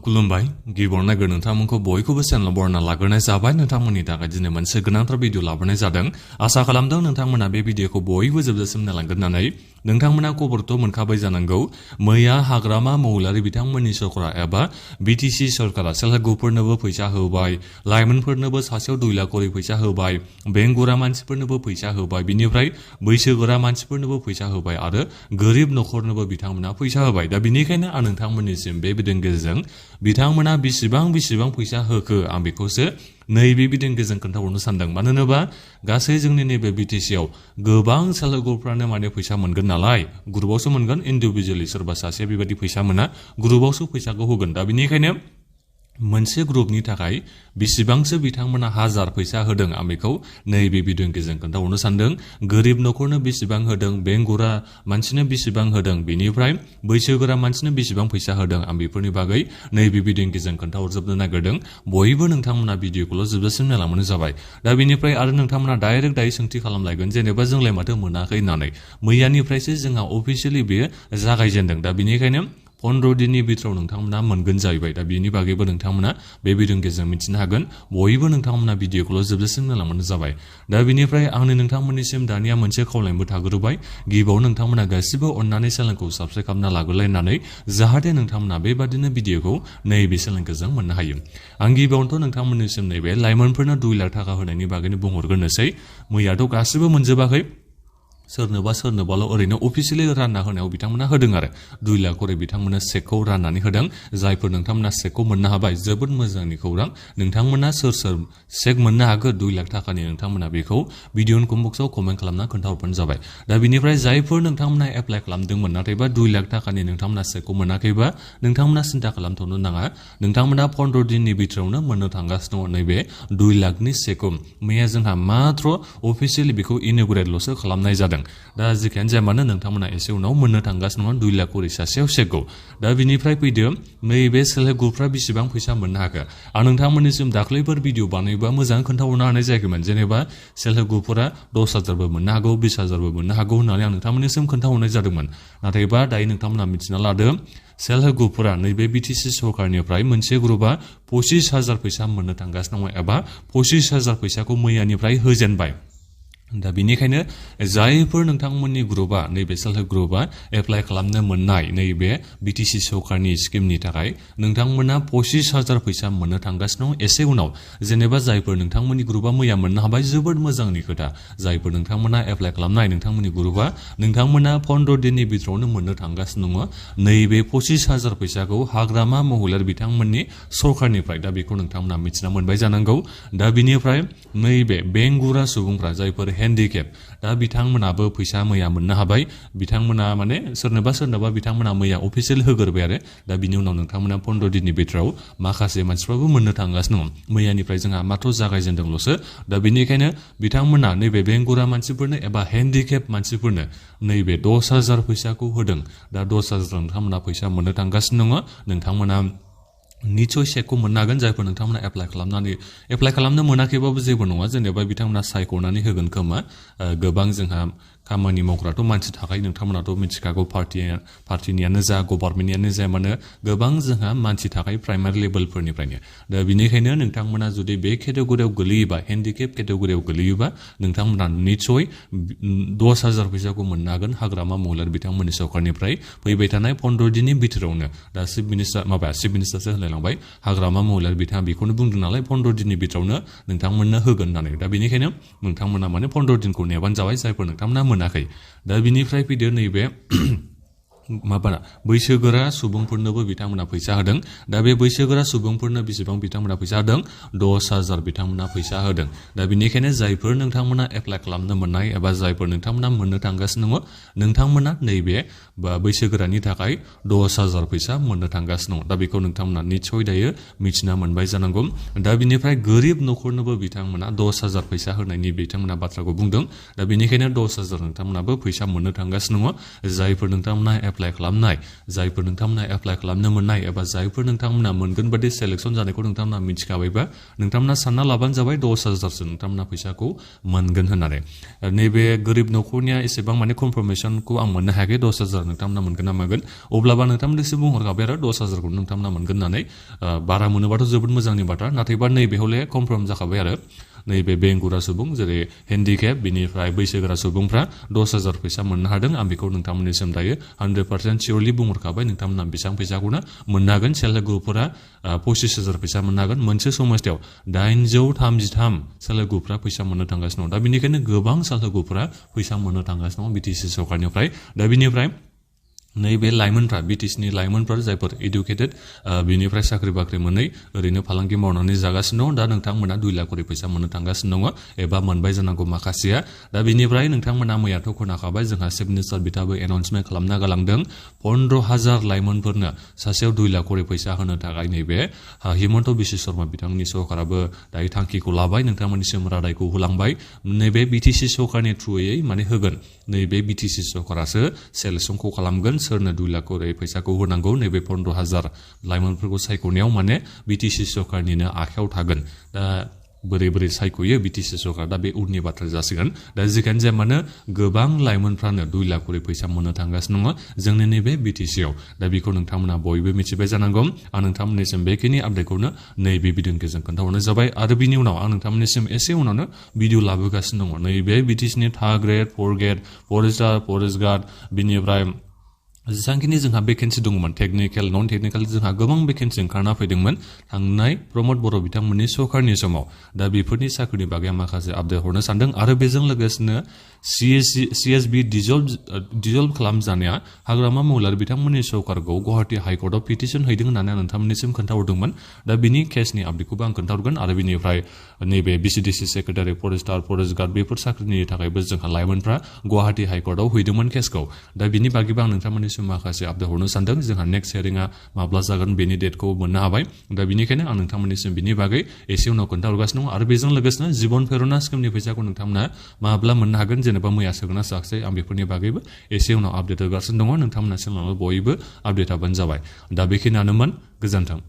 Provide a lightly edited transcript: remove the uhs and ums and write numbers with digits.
खुलुमबाय गिबियावनो नागिर नोंथांमोनखौ बयखौबो चेनेल बरना लाग्रोनाय जाबाय नोंथांमोननि थाखाय दिनै मोनसे गोनांथार भिडिअ लाबोनाय जादों आसा खालामदों नोंथांमोना बे भिडिअखौ बयबो जोबजासिम नायलांगोन होननानै नोंथांमोना खबरथ' मोनखाबाय जानांगौ मैया हाग्रामा महिलारि बिथांमोननि सरकारा एबा बिटिसि सरकारा सेल्फ हेल्प ग्रुपफोरनोबो फैसा होबाय लाइमोनफोरनोबो सासेयाव 2 लाख करि फैसा होबाय बेंगुरा मानसिफोरनोबो फैसा होबाय बिनिफ्राय बैसोगोरा मानसिफोरनोबो फैसा होबाय आरो गोरिब नखरनोबो बिथांमोना फैसा होबाय दा बिनिखायनो आं नोंथांमोननिसिम बे भिडिअनि गेजेरजों बिथांमोना बेसेबां फैसा होखो आं बेखौसो नैबे भिडिअनि गेजेरजों खोन्थाहरनो सानदों मानो होनोबा गासै जोंनि नैबे बिटिसिआव गोबां सेल्फ हेल्प ग्रुपफ्रानो माने फैसा मोनगोन नालाय ग्रुपआवसो मोनगोन इन्डिभिजुवेलि सोरबा सासे बेबायदि फैसा मोना ग्रुपआवसो फैसाखौ होगोन दा बिनिखायनो मोनसे ग्रुपनि थाखाय बेसेबांसो बिथांमोना हाजार फैसा होदों आं बेखौ नैबे भिडिअनि गेजेरजों खोन्थाहरनो सानदों गोरिब नखरनो बेसेबां होदों बेंगुरा मानसिनो बेसेबां होदों बेनिफ्राय बैसोगोरा मानसिनो बेसेबां फैसा होदों आं बेफोरनि बागै नैबे भिडिअनि गेजेरजों खोन्थाहरजोबनो नागिरदों बयबो नोंथांमोना भिडिअखौल' जोबजासिम नायलांबानो जाबाय दा बेनिफ्राय आरो नोंथांमोना डाइरेक्ट दायो सोंथि खालामलायगोन जेनेबा जोंलाय माथो मोनाखै होननानै मैयानिफ्रायसो जोंहा अफिसियेलि बेयो जागायजेनदों दा बेनिखायनो 15 दिननि बिथोराव नोंथांमोना मोनगोन जाहैबाय दा बेनि बागैबो नोंथांमोना बे भिडिअनि गेजेरजों मिथिनो हागोन बयबो नोंथांमोना भिडिअखौल' जोबजासिम नायलांबानो जाबाय दा बेनिफ्राय आंनो नोंथांमोननिसिम दानिया मोनसे खावलायनोबो थाग्रोबाय गिबियाव नोंथांमोना गासिबो अननानै चेनेलखौ साबस्क्राइब खालामना लाग्रोलायनानै जाहाथे नोंथांमोना बेबादिनो भिडिअखौ नैबे चेनेलजों मोननो हायो आं गिबियावनोथ' नोंथांमोननिसिम नैबे लाइमोनफोरनो 2 लाख थाखा होनायनि बागैनो बुंहरग्रोनोसै मैयाथ' गासिबो मोनजोबाखै सोरनोबाल' ओरैनो अफिसियेलि रानना होनायाव बिथांमोना होदों आरो 2 लाख करि बिथांमोना चेकखौ राननानै होदों जायफोर नोंथांमोना चेकखौ मोननो हाबाय जोबोद मोजांनि खौरां नोंथांमोना सोर चेक मोननो हागोन 2 लाख थाखानि नोंथांमोना बेखौ भिडिअनि कमेन्टआव कमेन्ट खालामना खोन्थाहरबानो जाबाय दा बिनिफ्राय जायफोर नोंथांमोना एप्लाइ खालामदोंमोन नाथायबा 2 लाख थाखानि नोंथांमोना चेकखौ मोनाखैबा नोंथांमोना सिन्था खालामथ'नो नाङा नोंथांमोना 15 दिननि बिथोरावनो मोननो थांगासिनो दङ नैबे 2 लाखनि चेकखौ मैया जोंहा मात्र अफिसियेलि बेखौ इन'ग्रेटल'सो खालामनाय जादों दा जिखियानो जाया मानो नोंथांमोना एसे उनाव मोननो थांगासिनो दङ 2 लाख करि सासेयाव चेकखौ दा बिनिफ्राय फैदो नैबे सेल्फ हेल्प ग्रुपफ्रा बेसेबां फैसा मोननो हाखो आं नोंथांमोननिसिम दाख्लैफोर भिडिअ बानायोबा मोजां खोन्थाहरनो हानाय जायाखैमोन जेनेबा सेल्फ हेल्प ग्रुपफोरा 10,000बो मोननो हागौ 20,000बो मोननो हागौ होननानै आं नोंथांमोननिसिम खोन्थाहरनाय जादोंमोन नाथायबा दायो नोंथांमोना मिथिना लादो सेल्फ हेल्प ग्रुपफोरा नैबे बिटिसि सरकारनिफ्राय मोनसे ग्रुपआ 25,000 फैसा मोननो थांगासिनो दङ एबा 25,000 फैसाखौ मैयानिफ्राय होजेनबाय दा बिनिखायनो जायफोर नोंथांमोननि ग्रुपआ नैबे सेल्फ हेल्प ग्रुपआ एप्लाइ खालामनो मोननाय नैबे बिटिसि सरकारनि स्किमनि थाखाय नोंथांमोना 25,000 फैसा मोननो थांगासिनो दं एसे उनाव जेनेबा जायफोर नोंथांमोननि ग्रुपआ मैया मोननो हाबाय जोबोद मोजांनि खोथा जायफोर नोंथांमोना एप्लाइ खालामनाय नोंथांमोननि ग्रुपआ नोंथांमोना 15 दिननि बिथोरावनो मोननो थांगासिनो दङ नैबे 25,000 फैसाखौ हाग्रामा महिलारि बिथांमोननि सरकारनिफ्राय दा बेखौ नोंथांमोना मिथिना मोनबाय जानांगौ दा बिनिफ्राय नैबे बेंगुरा सुबुंफ्रा जायफोर हेन्डिकेप दा बिथांमोनाबो फैसा मैया मोननो हाबाय बिथांमोना माने सोरनोबा बिथांमोना मैया अफिसियेल होग्रोबाय आरो दा बिनि उनाव नोंथांमोना 15 दिननि बिथोराव माखासे मानसिफ्राबो मोननो थांगासिनो दं मैयानिफ्राय जोंहा मात्र जागायजेनदोंल'सो दा बेनिखायनो बिथांमोना नैबे बेंगुरा मानसिफोरनो एबा हेन्डिकेप मानसिफोरनो नैबे 10,000 फैसाखौ होदों दा 10,000 नोंथांमोना फैसा मोननो थांगासिनो दङ नोंथांमोना निसय चेकखौ मोननो हागोन जायफोर नोंथांमोना एप्लाइ खालामनो मोनाखैबाबो जेबो नङा जेनेबा बिथांमोना सायख'नानै होगोन खोमा गोबां जोंहा खामानि मावग्राथ' मानसि थाखाय नोंथांमोनाथ' मिथिखागौ पार्टिनियानो जा गभर्नमेन्टनियानो जा मानो गोबां जोंहा मानसि थाखाय प्राइमारि लेभेलफोरनिफ्रायनो दा बिनिखायनो नोंथांमोना जुदि बे केटेगरियाव गोलैयोबा हेन्डिकेप केटेगरियाव गोलैयोबा नोंथांमोना निसय 10,000 फैसाखौ मोननो हागोन हाग्रामा महिलारि बिथांमोननि सरकारनिफ्राय फैबाय थानाय 15 दिननि बिथोरावनो दा चिफ मिनिस्टारसो होनलायलांबाय हाग्रामा महिलारि बिथाङा बेखौनो बुंदों नालाय 15 दिननि बिथोरावनो नोंथांमोननो होगोन होननानै दा बेनिखायनो नोंथांमोना माने 15 दिनखौ नेबानो जाबाय जायफोर नोंथांमोना मोनाखै दा बिनिफ्राय फैदो नैबे बैसोगोरा सुबुंफोरनोबो बिथांमोना फैसा होदों दा बे बैसोगोरा सुबुंफोरनो बेसेबां बिथांमोना फैसा होदों 10,000 बिथांमोना फैसा होदों दा बिनिखायनो जायफोर नोंथांमोना एप्लाइ खालामनो मोननाय एबा जायफोर नोंथांमोना मोननो थांगासिनो दङ नोंथांमोना नैबे बैसोगोरानि थाखाय 10,000 फैसा मोननो थांगासिनो दङ दा बेखौ नोंथांमोना निसय दायो मिथिना मोनबाय जानांगौ दा बिनिफ्राय गोरिब नखरनोबो बिथांमोना 10,000 फैसा होनायनि बिथांमोना बाथ्राखौ बुंदों दा बिनिखायनो 10,000 नोंथांमोनाबो फैसा मोननो थांगासिनो दङ जायफोर नोंथांमोना एप्लाइ खालामनाय जायफोर नोंथांमोना एप्लाइ खालामनो मोननाय एबा जायफोर नोंथांमोना मोनगोन बादि सिलेक्शन जानायखौ नोंथांमोना मिथिखाबायबा नोंथांमोना सानना लाबानो जाबाय 10,000सो नोंथांमोना फैसाखौ मोनगोन होननानै नैबे गोरिब न'खरनिया एसेबां माने कनफार्मेशनखौ आं मोननो हायाखै 10,000 नोंथांमोना मोनगोन ना मोनगोन अब्लाबा नोंथांमोननिसिम बुंहरखाबाय आरो 10,000खौ नोंथांमोना मोनगोन होननानै बारा मोनोबाथ' जोबोद मोजांनि बाथ्रा नाथायबा नैबेहले कनफार्म जाखाबाय आरो नैबे बेंगुरा सुबुं जेरै हेन्डिकेप बिनिफ्राय बैसोगोरा सुबुंफ्रा 10,000 फैसा मोननो हादों आं बेखौ नोंथांमोननिसिम दायो 100% सियरलि बुंहरखाबाय नोंथांमोना बेसेबां फैसाखौनो मोननो हागोन सेल्फ हेल्प ग्रुपफोरा 25,000 फैसा मोननो हागोन मोनसे समस्थियाव 833 सेल्फ हेल्प ग्रुपफ्रा फैसा मोननो थांगासिनो दं दा बेनिखायनो गोबां सेल्फ हेल्प ग्रुपफ्रा फैसा मोननो थांगासिनो दं बिटिसि सरकारनिफ्राय दा बिनिफ्राय नैबे लाइमोनफ्रा बिटिसिनि लाइमोनफोर जायफोर इडुकेटेड बिनिफ्राय साख्रि बाख्रि मोनै ओरैनो फालांगि मावनानै जागासिनो दं दा नोंथांमोना 2 लाख करि फैसा मोननो थांगासिनो दङ एबा मोनबाय जानांगौ माखासेया दा बिनिफ्राय नोंथांमोना मैयाथ' खोनाखाबाय जोंहा चिफ मिनिस्टार बिथाङाबो एनाउन्समेन्ट खालामना गालांदों 15,000 लाइमोनफोरनो सासेयाव 2 लाख करि फैसा होनो थाखाय नैबे हिमन्त बिश्व शर्मा बिथांनि सरकाराबो दायो थांखिखौ लाबाय नोंथांमोननिसिम रादायखौ होलांबाय नैबे बिटिसि सरकारनि थ्रुयै माने होगोन नैबे बिटिसि सरकारासो सेलेक्सनखौ खालामगोन सोरनो 2 लाख करि फैसाखौ होनांगौ नैबे 15,000 लाइमोनफोरखौ सायख'नायाव माने बिटिसि सरकारनिनो आखायाव थागोन दा बोरै सायख'यो बिटिसि सरकार दा बे उननि बाथ्रा जासिगोन दा जिखियानो जाया मानो गोबां लाइमोनफ्रानो 2 लाख करि फैसा मोननो थांगासिनो दङ जोंनि नैबे बिटिसिआव दा बेखौ नोंथांमोना बयबो मिथिबाय जानांगौ आं नोंथांमोननिसिम बेखिनि आपडेटखौनो नैबे भिडिअनि गेजेरजों खोन्थाहरनाय जाबाय आरो बिनि उनाव आं नोंथांमोननिसिम एसे उनावनो भिडिअ लाबोगासिनो दङ नैबे बिटिसिनि 3rd grade 4th grade forester forest guard बिनिफ्राय जेसांखिनि जोंहा भेकेन्सि दङमोन टेकनिकेल नन टेकनिकेल जोंहा गोबां भेकेन्सि ओंखारना फैदोंमोन थांनाय प्रमद बर' बिथांमोननि सरकारनि समाव दा बेफोरनि साख्रिनि बागै आं माखासे आपडेट हरनो सानदों आरो बेजों लोगोसेनो CSB डिजल्भ खालामजानाया हाग्रामा महिलारि बिथांमोननि सरकारखौ गुवाहाटी हाइकर्टआव पिटिसन हैदों होननानै आं नोंथांमोननिसिम खोन्थाहरदोंमोन दा बिनि केसनि आपडेटखौबो आं खोन्थाहरगोन आरो बिनिफ्राय नैबे BCDC secretary forester forest guard बेफोर साख्रिनि थाखायबो जोंहा लाइमोनफ्रा गुवाहाटी हाइकर्टआव हैदोंमोन केसखौ दा बिनि बागैबो आं नोंथांमोननिसिम माखासे आपडेट हरनो सानदों जोंहा नेक्स्ट हियरिंआ माब्ला जागोन बेनि डेटखौ मोननो हाबाय दा बिनिखायनो आं नोंथांमोननिसिम बिनि बागै एसे उनाव खोन्थाहरगासिनो दं आरो बेजों लोगोसेनो जिबन प्रेरणा स्किमनि फैसाखौ नोंथांमोना माब्ला मोननो हागोन जेनेबा मैया सोगोना सोआखै आं बेफोरनि बागैबो एसे उनाव आपडेट होगासिनो दङ नोंथांमोना सिगाङाव बयबो आपडेट हाबानो जाबाय दा बेखिनियानोमोन गोजोन्थों